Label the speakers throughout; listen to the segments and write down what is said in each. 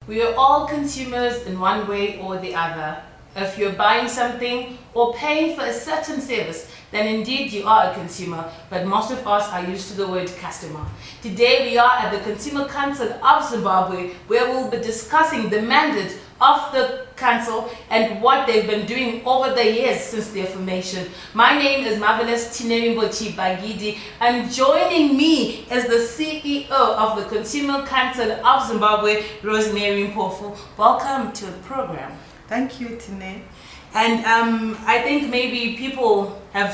Speaker 1: We are all consumers in one way or the other. If you're buying something or paying for a certain service, then indeed you are a consumer, but most of us are used to the word customer. Today we are at the Consumer Council of Zimbabwe, where we'll be discussing the mandate of the council and what they've been doing over the years since their formation. My name is Marvelous Chinerimbochi Bagidi, and joining me is the CEO of the Consumer Council of Zimbabwe, Rosemary Mpofu. Welcome to the program.
Speaker 2: Thank you, Tine.
Speaker 1: And I think maybe people have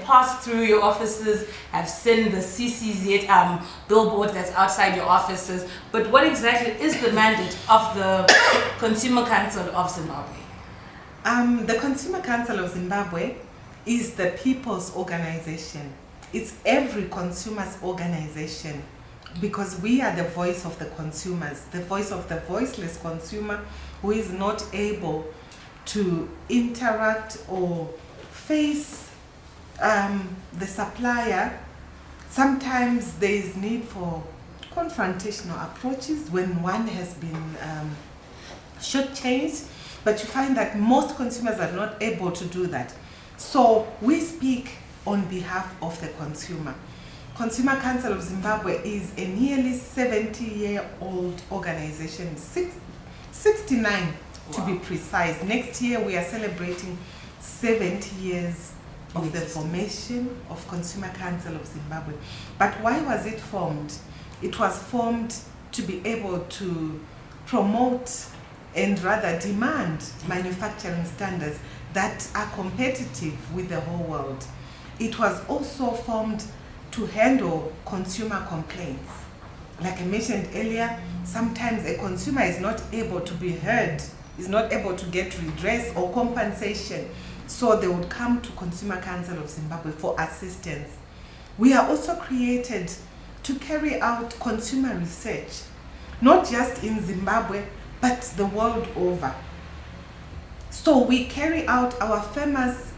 Speaker 1: passed through your offices, have seen the CCZ billboard that's outside your offices. But what exactly is the mandate of the Consumer Council of Zimbabwe?
Speaker 2: The Consumer Council of Zimbabwe is the people's organization. It's every consumer's organization, because we are the voice of the consumers, the voice of the voiceless consumer who is not able to interact or face the supplier. Sometimes there is need for confrontational approaches when one has been shortchanged, but you find that most consumers are not able to do that. So we speak on behalf of the consumer. Consumer Council of Zimbabwe is a nearly 70-year-old organization, 69 to be precise. Next year we are celebrating 70 years of the formation of Consumer Council of Zimbabwe. But why was it formed? It was formed to be able to promote and rather demand manufacturing standards that are competitive with the whole world. It was also formed to handle consumer complaints. Like I mentioned earlier, sometimes a consumer is not able to be heard, is not able to get redress or compensation, so they would come to Consumer Council of Zimbabwe for assistance. We are also created to carry out consumer research, not just in Zimbabwe, but the world over. So we carry out our famous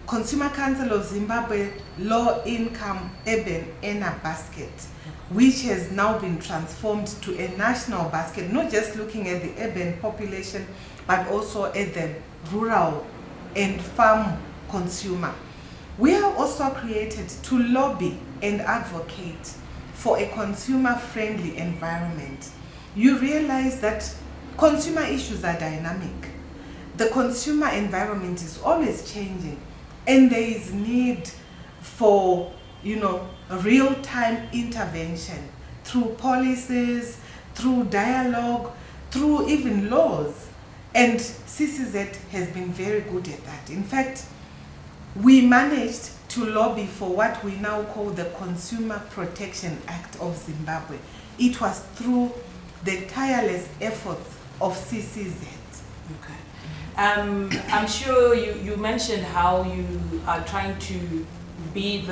Speaker 2: Consumer Council of Zimbabwe Low Income Urban Earner Basket, which has now been transformed to a national basket, not just looking at the urban population, but also at the rural and farm consumer. We are also created to lobby and advocate for a consumer-friendly environment. You realize that consumer issues are dynamic. The consumer environment is always changing, and there is need for, real-time intervention through policies, through dialogue, through even laws. And CCZ has been very good at that. In fact, we managed to lobby for what we now call the Consumer Protection Act of Zimbabwe. It was through the tireless efforts of CCZ.
Speaker 1: Okay. I'm sure you mentioned how you are trying to be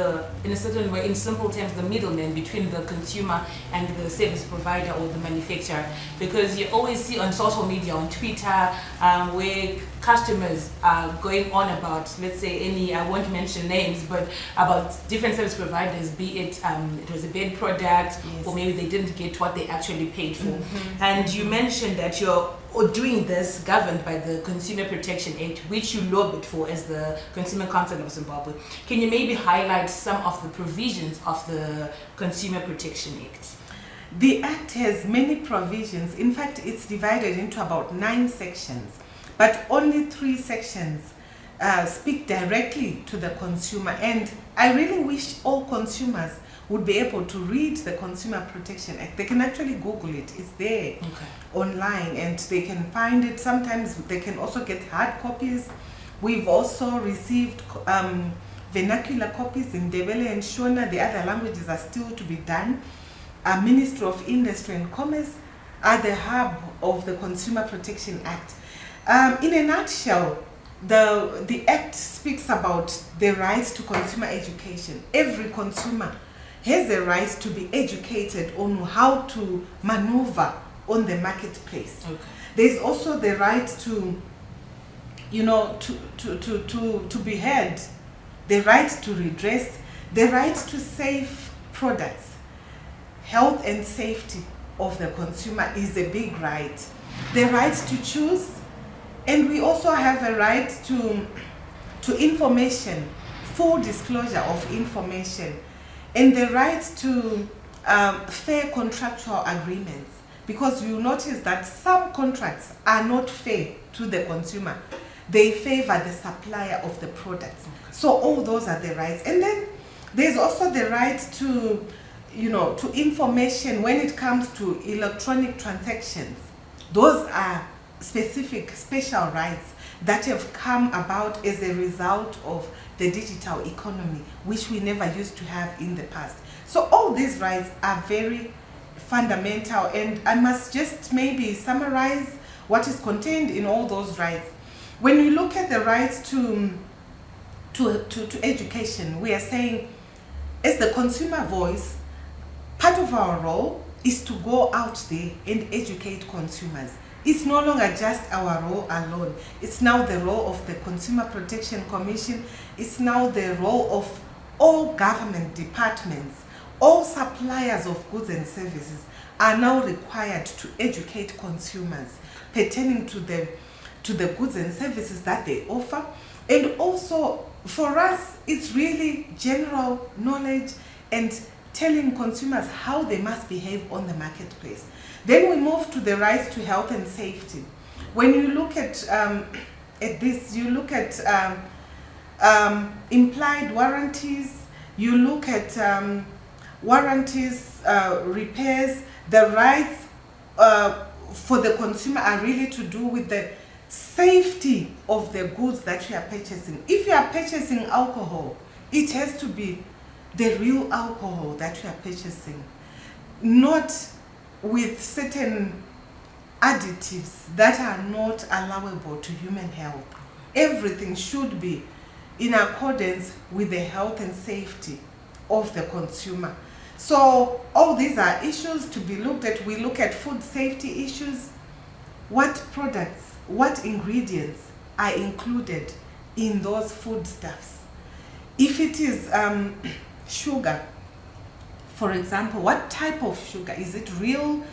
Speaker 1: in a certain way, in simple terms, the middleman between the consumer and the service provider or the manufacturer, because you always see on social media, on Twitter, where customers are going on about, let's say I won't mention names, but about different service providers, be it was a bad product, yes, or maybe they didn't get what they actually paid for. Mm-hmm. And you mentioned that you're doing this governed by the Consumer Protection Act, which you lobbied for as the Consumer Council of Zimbabwe. Can you maybe highlight some of the provisions of the Consumer Protection Act?
Speaker 2: The Act has many provisions. In fact, it's divided into about 9 sections, but only 3 sections speak directly to the consumer. And I really wish all consumers would be able to read the Consumer Protection Act. They can actually Google it. It's there online, and they can find it. Sometimes they can also get hard copies. We've also received vernacular copies in Ndebele and Shona. The other languages are still to be done. Ministry of Industry and Commerce are the hub of the Consumer Protection Act. In a nutshell, the Act speaks about the right to consumer education. Every consumer has a right to be educated on how to maneuver on the marketplace. Okay. There's also the right to be heard, the right to redress, the right to safe products, health and safety of the consumer is a big right. The right to choose, and we also have a right to information, full disclosure of information, and the right to fair contractual agreements, because you notice that some contracts are not fair to the consumer. They favor the supplier of the products. Okay. So all those are the rights. And then there's also the right to, to information when it comes to electronic transactions. Those are specific, special rights that have come about as a result of the digital economy, which we never used to have in the past. So all these rights are very fundamental, and I must just maybe summarize what is contained in all those rights. When you look at the rights to education, we are saying, as the consumer voice, part of our role is to go out there and educate consumers. It's no longer just our role alone. It's now the role of the Consumer Protection Commission. It's now the role of all government departments. All suppliers of goods and services are now required to educate consumers pertaining to the goods and services that they offer. And also, for us, it's really general knowledge and telling consumers how they must behave on the marketplace. Then we move to the right to health and safety. When you look at this, you look at implied warranties, you look at warranties, repairs. The rights for the consumer are really to do with the safety of the goods that you are purchasing. If you are purchasing alcohol, it has to be the real alcohol that you are purchasing, not with certain additives that are not allowable to human health. Everything should be in accordance with the health and safety of the consumer. So all these are issues to be looked at. We look at food safety issues. What products, what ingredients are included in those foodstuffs? If it is sugar, for example, what type of sugar? Is it real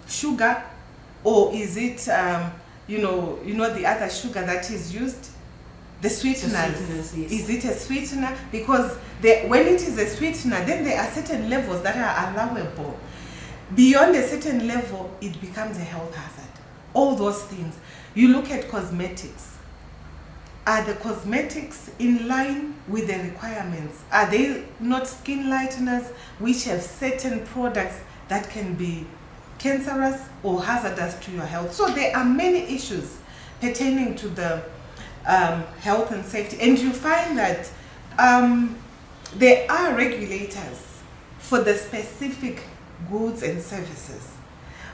Speaker 2: sugar, or is it the other sugar that is used? The sweeteners. Yes. Is it a sweetener? Because when it is a sweetener, then there are certain levels that are allowable. Beyond a certain level, it becomes a health hazard. All those things. You look at cosmetics. Are the cosmetics in line with the requirements? Are they not skin lighteners which have certain products that can be cancerous or hazardous to your health? So there are many issues pertaining to the health and safety, and you find that there are regulators for the specific goods and services.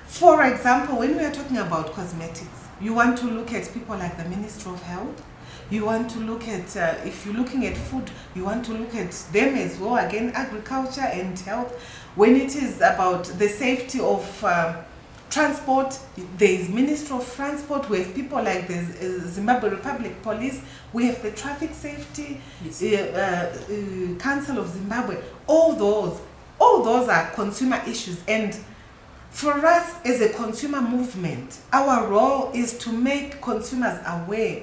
Speaker 2: For example, when we are talking about cosmetics, you want to look at people like the Ministry of Health. You want to look at, if you're looking at food, you want to look at them as well, again, agriculture and health. When it is about the safety of transport, there is Ministry of Transport. We have people like the Zimbabwe Republic Police. We have the Traffic Safety Council of Zimbabwe. All those are consumer issues. And for us as a consumer movement, our role is to make consumers aware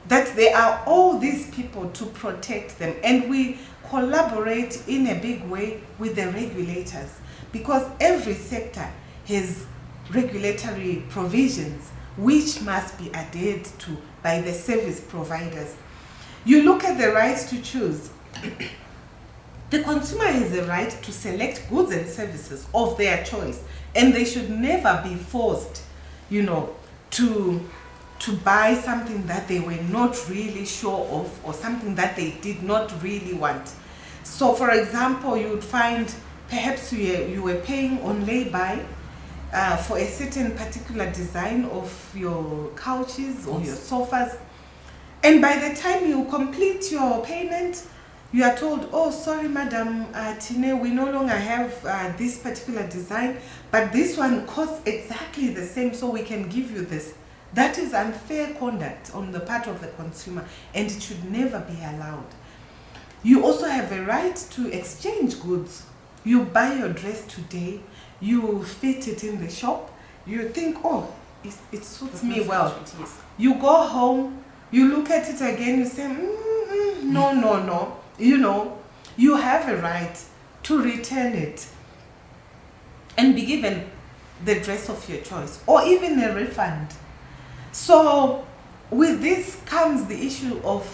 Speaker 2: that there are all these people to protect them, and we collaborate in a big way with the regulators, because every sector has regulatory provisions which must be adhered to by the service providers. You look at the rights to choose. The consumer has a right to select goods and services of their choice, and they should never be forced, to buy something that they were not really sure of, or something that they did not really want. So for example, you would find perhaps you were paying on lay-by for a certain particular design of your couches or your sofas, and by the time you complete your payment, you are told, oh, sorry, Madam Tine, we no longer have this particular design, but this one costs exactly the same, so we can give you this. That is unfair conduct on the part of the consumer, and it should never be allowed. You also have a right to exchange goods. You buy your dress today, you fit it in the shop, you think, oh, it suits me
Speaker 1: Yes.
Speaker 2: well. You go home, you look at it again, you say, no. You know, you have a right to return it and be given the dress of your choice or even a refund. So with this comes the issue of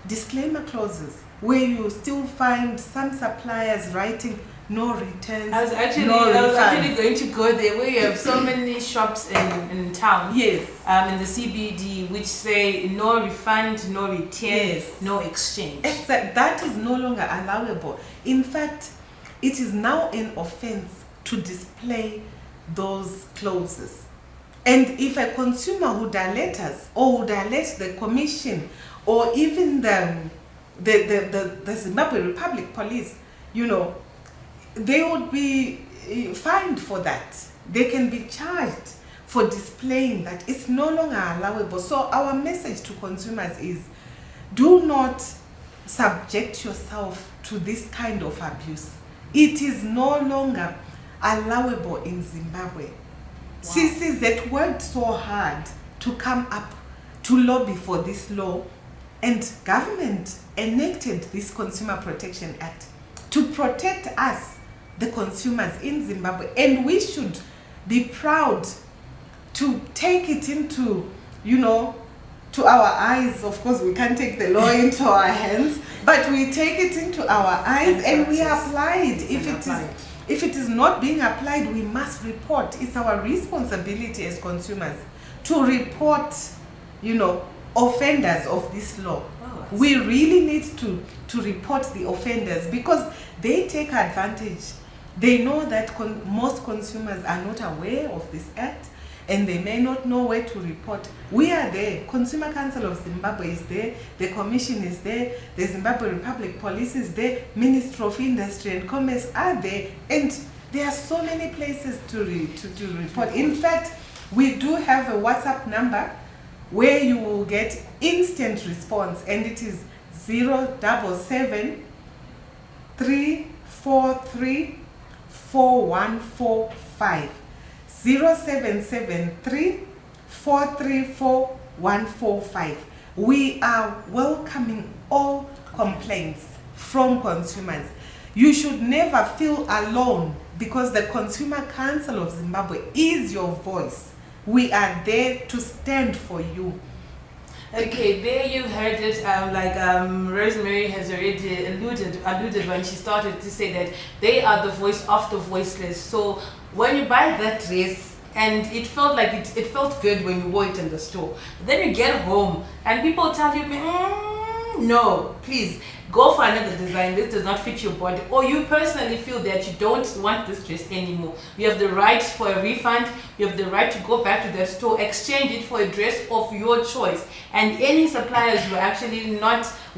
Speaker 2: disclaimer clauses, where you still find some suppliers writing no returns,
Speaker 1: I was actually going to go there, where you have so many shops in town.
Speaker 2: Yes.
Speaker 1: In the CBD, which say no refund, no return,
Speaker 2: Yes.
Speaker 1: no exchange.
Speaker 2: Exactly. That is no longer allowable. In fact, it is now an offense to display those clauses. And if a consumer would alert us, or would alert the commission, or even the Zimbabwe Republic Police, you know, they would be fined for that. They can be charged for displaying that. It's no longer allowable. So our message to consumers is, do not subject yourself to this kind of abuse. It is no longer allowable in Zimbabwe. Wow. CCZ worked so hard to come up to lobby for this law, and government enacted this Consumer Protection Act to protect us, the consumers in Zimbabwe, and we should be proud to take it into, you know, to our eyes. Of course, we can't take the law into our hands, but we take it into our eyes and we apply it. If it is not being applied, we must report. It's our responsibility as consumers to report, you know, offenders of this law. We really need to report the offenders, because they take advantage. They know that most consumers are not aware of this act, and they may not know where to report. We are there. Consumer Council of Zimbabwe is there. The Commission is there. The Zimbabwe Republic Police is there. Ministry of Industry and Commerce are there. And there are so many places to report. In fact, we do have a WhatsApp number where you will get instant response, and it is 077 343 4145. 0773 434 145. We are welcoming all complaints from consumers. You should never feel alone, because the Consumer Council of Zimbabwe is your voice. We are there to stand for you.
Speaker 1: Okay, there you heard it. Rosemary has already alluded when she started to say that they are the voice of the voiceless. So when you buy that dress, and it felt like it felt good when you wore it in the store, but then you get home and people tell you, no, please go for another design, this does not fit your body, or you personally feel that you don't want this dress anymore, you have the right for a refund, you have the right to go back to that store, exchange it for a dress of your choice. And any suppliers who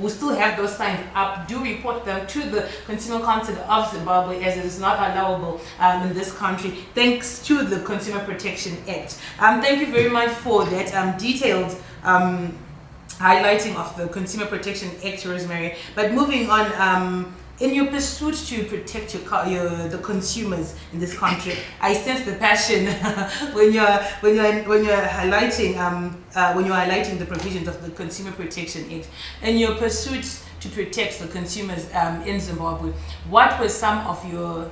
Speaker 1: still have those signs up, do report them to the Consumer Council of Zimbabwe, as it is not allowable in this country, thanks to the Consumer Protection Act. Thank you very much for that detailed highlighting of the Consumer Protection Act, Rosemary. But moving on, in your pursuit to protect the consumers in this country, I sense the passion when you're highlighting the provisions of the Consumer Protection Act. In your pursuit to protect the consumers in Zimbabwe, what are some of your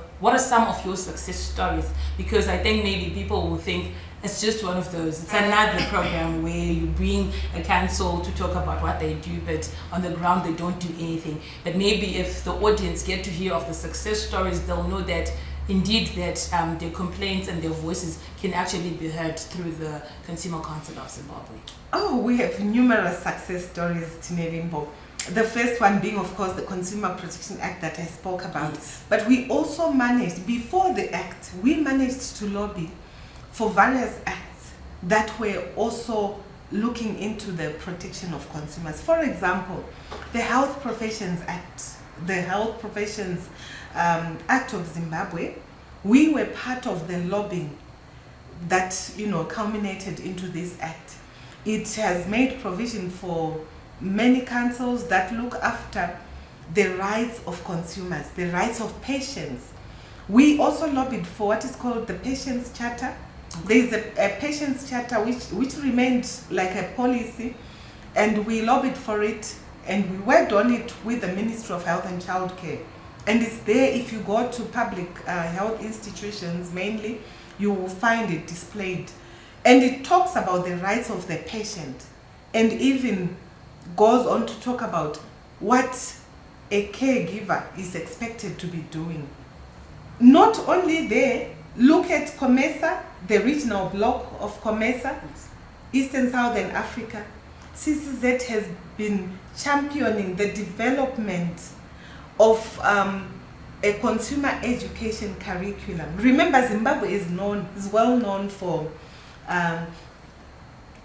Speaker 1: success stories? Because I think maybe people will think it's just one of those. It's another program where you bring a council to talk about what they do, but on the ground they don't do anything. But maybe if the audience get to hear of the success stories, they'll know that indeed that their complaints and their voices can actually be heard through the Consumer Council of Zimbabwe.
Speaker 2: Oh, we have numerous success stories, Tinelimbo. The first one being, of course, the Consumer Protection Act that I spoke about. Yes. But we also managed, before the act, we managed to lobby for various acts that were also looking into the protection of consumers. For example, the Health Professions Act, the Health Professions Act of Zimbabwe. We were part of the lobbying that, you know, culminated into this act. It has made provision for many councils that look after the rights of consumers, the rights of patients. We also lobbied for what is called the Patients Charter. There is a Patients Charter which remained like a policy, and we lobbied for it, and we worked on it with the Ministry of Health and Childcare. And it's there. If you go to public health institutions mainly, you will find it displayed. And it talks about the rights of the patient, and even goes on to talk about what a caregiver is expected to be doing. Not only there, look at COMESA, the regional block of COMESA, Eastern Southern Africa. CCZ has been championing the development of a consumer education curriculum. Remember, Zimbabwe is well known for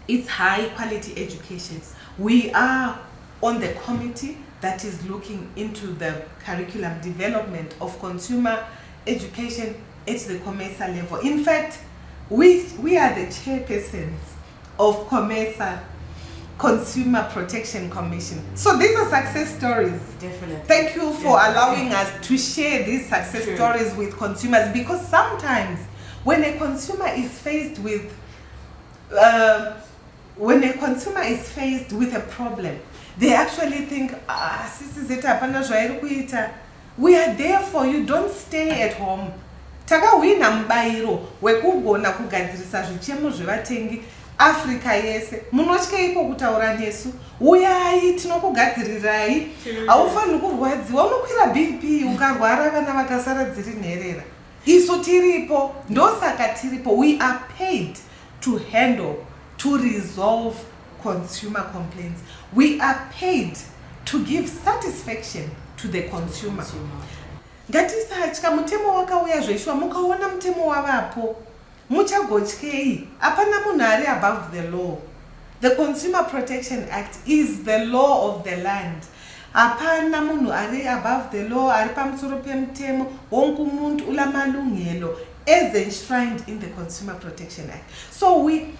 Speaker 2: its high quality education. We are on the committee that is looking into the curriculum development of consumer education at the COMESA level. In fact, we are the chairpersons of COMESA, Consumer Protection Commission. So these are success stories.
Speaker 1: Definitely.
Speaker 2: Thank you for allowing us to share these success stories with consumers, because sometimes when a consumer is faced with a problem, they actually think, we are there for you, don't stay at home. Takawina mbairo wekugona kugadzirisa zvichemo zvevatengi Africa yese. Munotye ipo kutaura nesu. Uyai tinokugadzirirai. Haufaniri kurwadziwa, unokwira BP ukarwara vana vakasara dziri nherera. Isu tiripo, ndosaka tiripo. We are paid to handle, to resolve consumer complaints. We are paid to give satisfaction to the consumer. Ngatisatya mutemo wakauya zveshwa mukaona mutemo wavapo muchagotyei. Hapana munhu ari above the law. The Consumer Protection Act is the law of the land. Hapana munhu ari above the law, ari pamusoro pemutemo. Wonke umuntu ulamalungelo as enshrined in the Consumer Protection Act. So we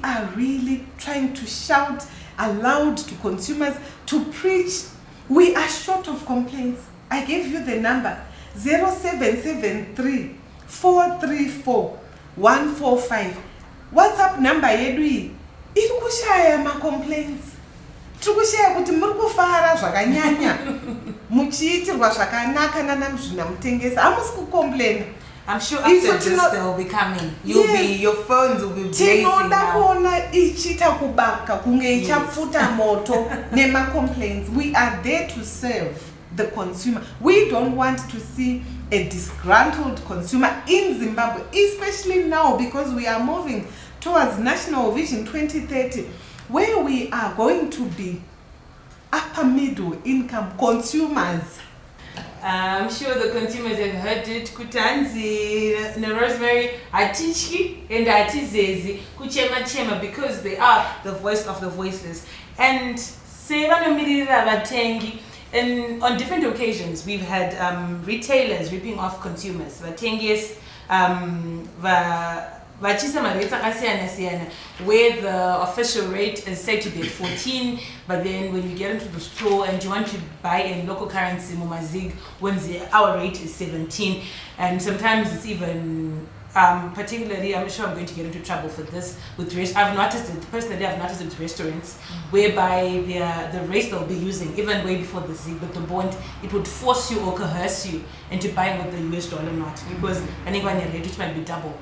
Speaker 2: are really trying to shout aloud to consumers, to preach. We are short of complaints. I gave you the number 0773 434 145. WhatsApp number yedu iyi iri kushaya ma complaints. Tiri kushaya kuti muri kufara zvakanyanya muchiitirwa zvakanaka nana muzvinamutengesa. Hamusi kucomplain.
Speaker 1: I'm sure after this they'll be coming. Your phones will be blazing now.
Speaker 2: Tinoda kuona ichita kubaka kunge ichapfuta moto nema complaints. We are there to serve the consumer. We don't want to see a disgruntled consumer in Zimbabwe, especially now because we are moving towards National Vision 2030, where we are going to be upper middle income consumers.
Speaker 1: I'm sure the consumers have heard it. Kutanzi, Rosemary, Atichi, and Atizezi, Kuchema, because they are the voice of the voiceless. And Sevano Mirira Vatengi. And on different occasions, we've had retailers ripping off consumers. Where the official rate is said to be at 14, but then when you get into the store and you want to buy in local currency, Mumazig, when our rate is 17, and sometimes it's even particularly, I'm sure I'm going to get into trouble for this with I've noticed it personally. I've noticed it with restaurants whereby the rates they'll be using even way before the Zig, but the bond, it would force you or coerce you into buying with the US dollar not, because anyone rate which might be double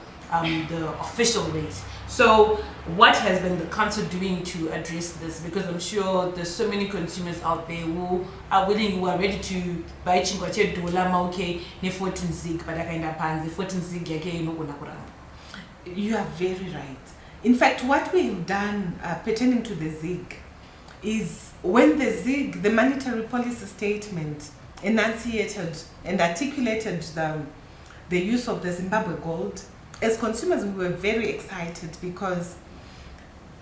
Speaker 1: the official rate. So what has been the council doing to address this? Because I'm sure there's so many consumers out there who are willing, who are ready to buy $14 mauke ne 14 zig, but I kind of panzi 14 zig yake inogona kuramba.
Speaker 2: You are very right. In fact, what we've done pertaining to the zig is when the zig, the monetary policy statement, enunciated and articulated the use of the Zimbabwe gold. As consumers, we were very excited because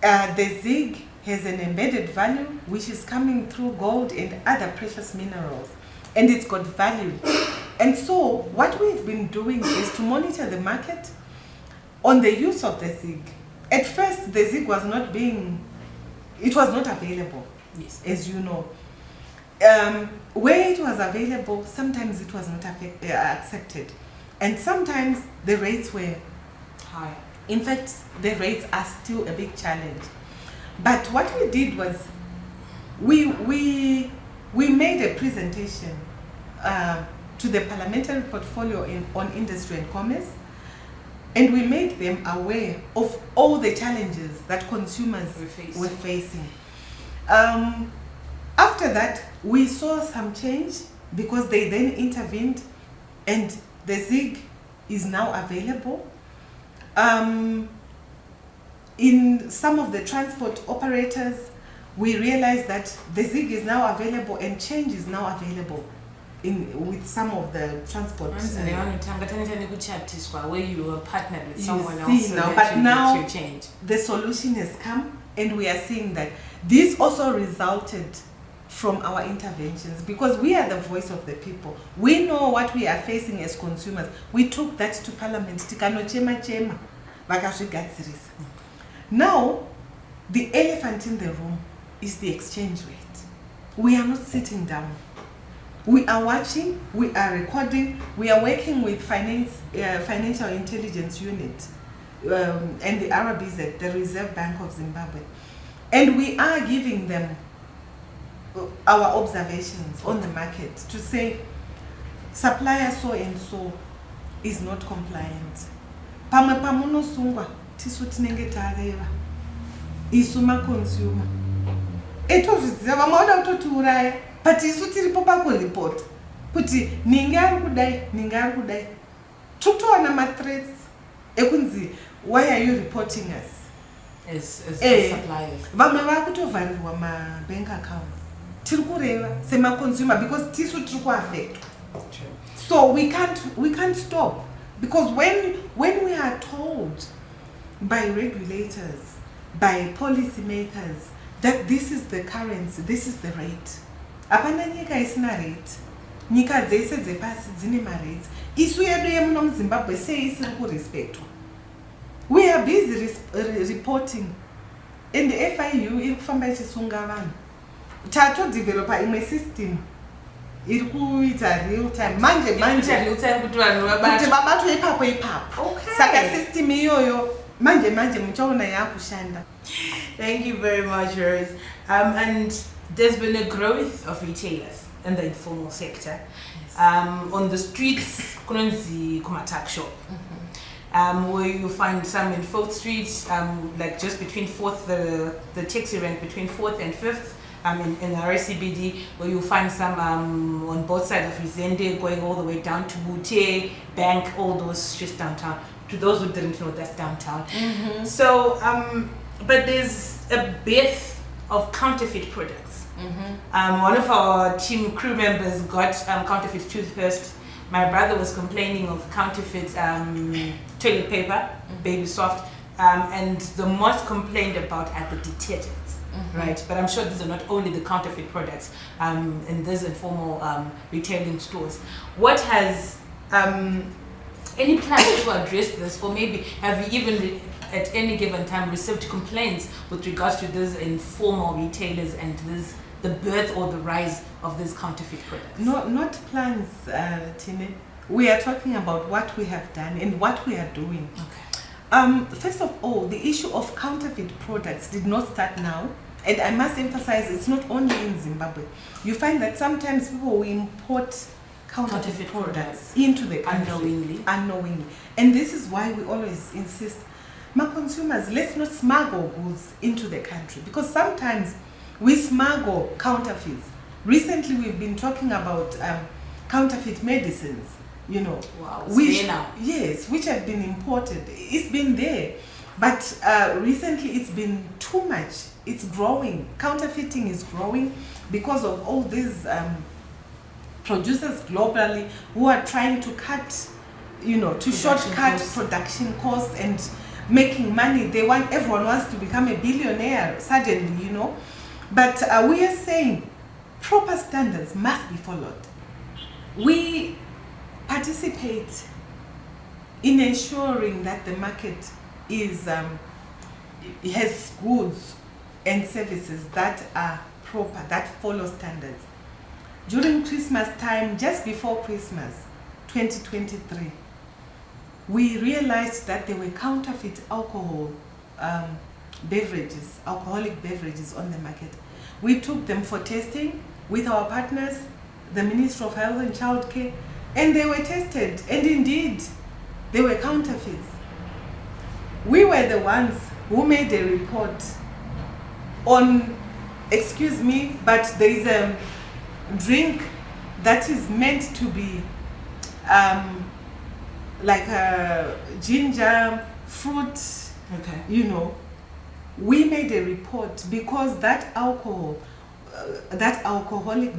Speaker 2: the ZIG has an embedded value which is coming through gold and other precious minerals, and it's got value. And so what we've been doing is to monitor the market on the use of the ZIG. At first, the ZIG was not available, yes, as you know. Where it was available, sometimes it was not accepted. And sometimes the rates were
Speaker 1: high.
Speaker 2: In fact, the rates are still a big challenge. But what we did was we made a presentation to the parliamentary portfolio on industry and commerce, and we made them aware of all the challenges that consumers were facing. After that, we saw some change because they then intervened, and the ZIG is now available. In some of the transport operators, we realized that the ZIG is now available and change is now available with some of the transport.
Speaker 1: Where you were partnered with someone
Speaker 2: you
Speaker 1: else,
Speaker 2: see now, but now
Speaker 1: your change.
Speaker 2: The solution has come, and we are seeing that this also resulted from our interventions, because we are the voice of the people. We know what we are facing as consumers. We took that to Parliament. Now, the elephant in the room is the exchange rate. We are not sitting down. We are watching, we are recording, we are working with Financial Intelligence Unit and the RBZ, the Reserve Bank of Zimbabwe. And we are giving them our observations on the market to say, supplier so and so is not compliant. Pamwe pamunosungwa tisu tinenge tareva isuma consumer etozviziva vamaoda kutotiuraya but isu tiripo pakureport kuti ninge ari kudai totowana mathreats ekunzi why are you reporting us
Speaker 1: as suppliers?
Speaker 2: Vamwe vakutovharirwa mabank accounts tiri kureva semaconsumer because tisu tiri kuaffectwa. So we can't stop, because when we are told by regulators, by policymakers that this is the currency, this is the rate. Apana nyika isina rate. Nyika dzese dzepasi dzine marates. Isu yedu yemuno muZimbabwe sei isiri kurespectwa. We are busy reporting, and the FIU iri kufamba ichisunga vanhu. Tato developer imwe system iri kuita real time manje
Speaker 1: kuti
Speaker 2: vabatwe ipapo. Saka system iyoyo manje muchaona yakushanda.
Speaker 1: Thank you very much, Rose. And there's been a growth of retailers in the informal sector. On the streets, kunonzi kumatak shop, where you find some in 4th Street, like just between 4th, the taxi rank between 4th and 5th. In our CBD, where you find some on both sides of Rizende, going all the way down to Bute, Bank, all those streets downtown. To those who didn't know, that's downtown. So, but there's a breadth of counterfeit products. One of our team crew members got counterfeit toothpaste. My brother was complaining of counterfeit toilet paper, Baby Soft, and the most complained about are the detergents. Right, but I'm sure these are not only the counterfeit products in these informal retailing stores. What has any plans to address this, or maybe have you even at any given time received complaints with regards to these informal retailers and the birth or the rise of these counterfeit products?
Speaker 2: Not plans, Tine. We are talking about what we have done and what we are doing.
Speaker 1: Okay.
Speaker 2: First of all, the issue of counterfeit products did not start now. And I must emphasize, it's not only in Zimbabwe. You find that sometimes people will import counterfeit products into the country unknowingly. And this is why we always insist, my consumers, let's not smuggle goods into the country, because sometimes we smuggle counterfeits. Recently, we've been talking about counterfeit medicines, you know, which have been imported. It's been there, but recently it's been too much. It's growing. Counterfeiting is growing because of all these producers globally who are trying to cut, to shortcut production costs and making money. Everyone wants to become a billionaire suddenly, But we are saying proper standards must be followed. We participate in ensuring that the market has goods and services that are proper, that follow standards. During Christmas time, just before Christmas 2023, we realized that there were counterfeit alcoholic beverages on the market. We took them for testing with our partners, the Ministry of Health and Childcare, and they were tested, and indeed, they were counterfeits. We were the ones who made a report on, excuse me, but there is a drink that is meant to be like a ginger fruit,
Speaker 1: Okay.
Speaker 2: you know. We made a report because that alcoholic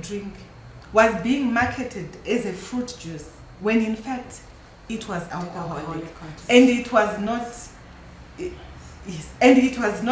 Speaker 2: drink was being marketed as a fruit juice when in fact it was alcoholic, and it was not. Yes, and it was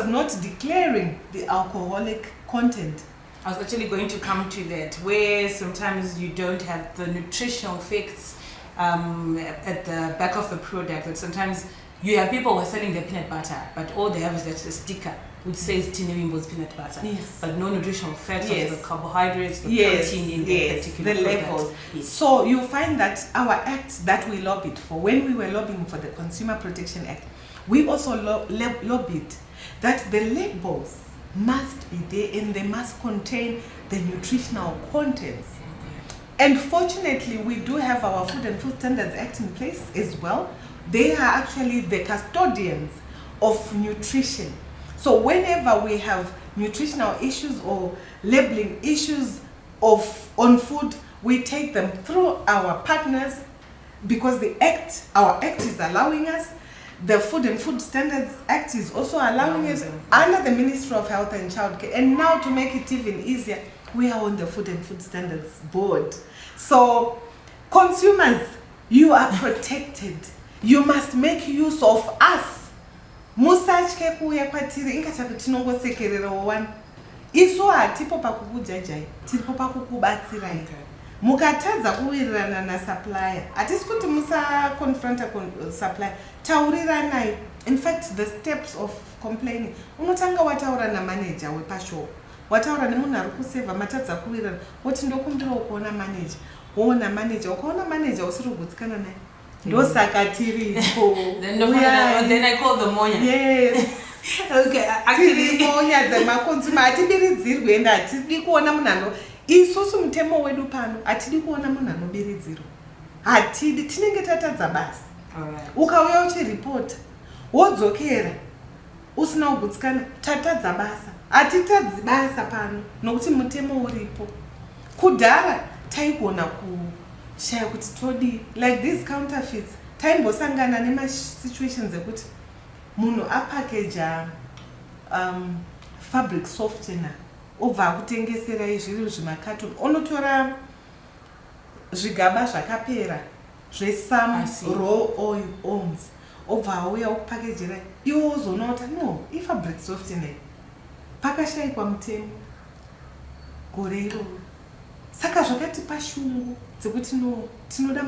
Speaker 2: not declaring the alcoholic content.
Speaker 1: I was actually going to come to that, where sometimes you don't have the nutritional facts at the back of the product. And sometimes you have people who are selling their peanut butter, but all they have is that a sticker which says Tinewimbo's peanut butter,
Speaker 2: Yes.
Speaker 1: but no nutritional facts
Speaker 2: Yes.
Speaker 1: of the carbohydrates, the
Speaker 2: Yes,
Speaker 1: protein in
Speaker 2: yes,
Speaker 1: the particular
Speaker 2: the
Speaker 1: product.
Speaker 2: levels.
Speaker 1: Yes.
Speaker 2: So you find that our act that we lobbied for, when we were lobbying for the Consumer Protection Act, we also lobbied that the labels must be there and they must contain the nutritional contents. And fortunately, we do have our Food and Food Standards Act in place as well. They are actually the custodians of nutrition. So whenever we have nutritional issues or labeling issues on food, we take them through our partners because our act is allowing us. The Food and Food Standards Act is also allowing us under the Ministry of Health and Childcare. And now to make it even easier, we are on the Food and Food Standards Board. So consumers, you are protected. You must make use of us. Musachke kuya kwatiri ingachaka tinongosekerera wani. Isu hatipo pakukujajai, tiripo pakukubatsirai. Mukatadza kuwirirana na supplier. Atisi kuti musa confronta supplier. Tauriranai. In fact, the steps of complaining. Unotanga wataura na manager wepashop. Wataura nemunhu ari kuseva matadza kuwirirana. Woti ndokumbira ukuona manager. Woona manager, ukaona manager usiri kugutsikana naye. Ndosaka tiripo.
Speaker 1: Then I call the Monya.
Speaker 2: Yes.
Speaker 1: Okay, actually.
Speaker 2: Monya dzema consumer atibiridzirwe enda atidi kuona munhu isusu mutemo wedu pano atidi kuona munhu anobiridzirwa. Atidi tinenge tatadza basa.
Speaker 1: Alright.
Speaker 2: Ukauya uchiripota wodzokera usina kugutsikana tatadza basa. Atitadzi basa pano nokuti mutemo uripo. Kudhara taigona kushaya kuti todi like these counterfeits taimbosangana nema situations ekuti munhu apackage fabric softener obva akutengesera zviro zvimakatoni unotora zvigaba zvakapera some raw oils obva auya okupakejera iwe uzonota no ifabric softener pakashayikwa mutemo gore iroro. Saka zvakati pashungu dzekuti no tinoda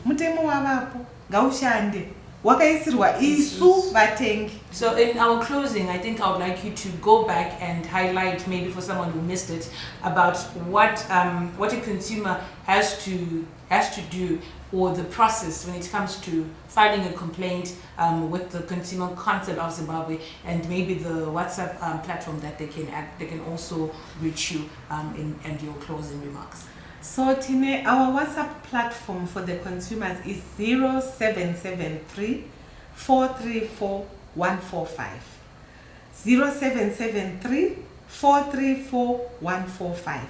Speaker 2: mutemo wavapo ngaushande wakaisirwa isu vatengi.
Speaker 1: So in our closing, I think I would like you to go back and highlight, maybe for someone who missed it, about what a consumer has to do, or the process when it comes to filing a complaint with the Consumer Council of Zimbabwe, and maybe the WhatsApp platform that they can also reach you in your closing remarks.
Speaker 2: So Tine, our WhatsApp platform for the consumers is 0773 434 145. 0773 434 145.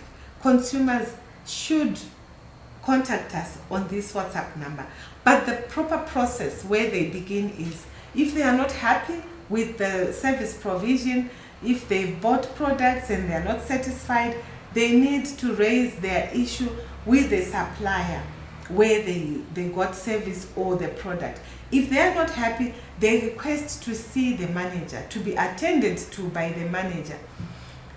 Speaker 2: Consumers should contact us on this WhatsApp number. But the proper process where they begin is if they are not happy with the service provision, if they've bought products and they are not satisfied, they need to raise their issue with the supplier where they got service or the product. If they are not happy, they request to see the manager, to be attended to by the manager.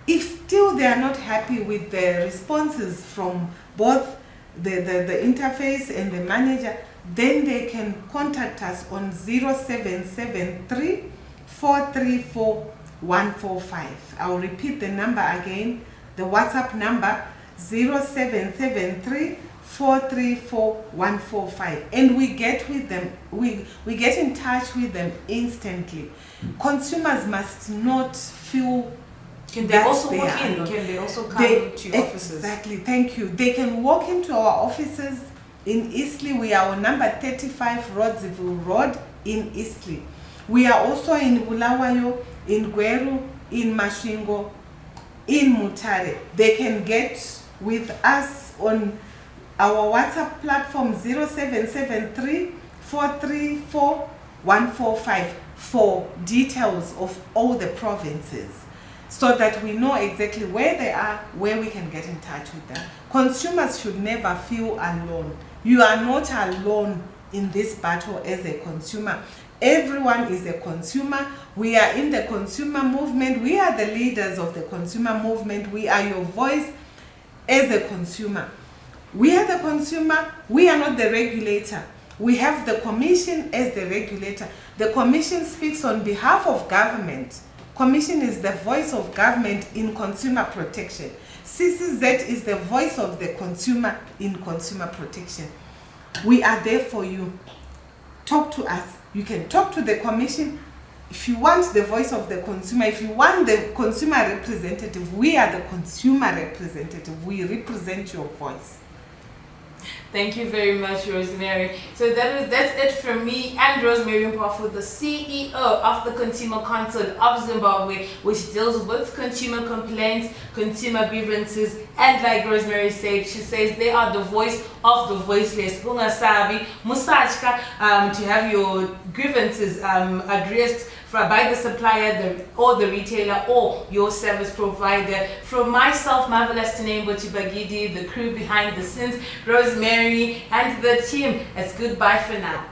Speaker 2: If still they are not happy with the responses from both the interface and the manager, then they can contact us on 0773 434 145. I'll repeat the number again. The WhatsApp number 0773 434-145, and we get with them, we get in touch with them instantly. Consumers must not feel.
Speaker 1: Can they also walk in? Can they also come to your offices?
Speaker 2: Exactly, thank you. They can walk into our offices in Eastleigh. We are on number 35 Rhodsville Road in Eastleigh. We are also in Bulawayo, in Gweru, in Masvingo, in Mutare. They can get with us on our WhatsApp platform 0773-434-145 for details of all the provinces, so that we know exactly where they are, where we can get in touch with them. Consumers should never feel alone. You are not alone in this battle as a consumer. Everyone is a consumer. We are in the consumer movement. We are the leaders of the consumer movement. We are your voice as a consumer. We are the consumer. We are not the regulator. We have the commission as the regulator. The commission speaks on behalf of government. Commission is the voice of government in consumer protection. CCZ is the voice of the consumer in consumer protection. We are there for you. Talk to us. You can talk to the commission. If you want the voice of the consumer, if you want the consumer representative, we are the consumer representative. We represent your voice.
Speaker 1: Thank you very much, Rosemary. So that's it from me and Rosemary Mpofu, the CEO of the Consumer Council of Zimbabwe, which deals with consumer complaints, consumer grievances, and like Rosemary said, she says they are the voice of the voiceless. Ungasabi, musachka, to have your grievances addressed by the supplier or the retailer or your service provider. From myself, Marvelous Tinembo Chibagidi, the crew behind the scenes, Rosemary and the team, it's goodbye for now.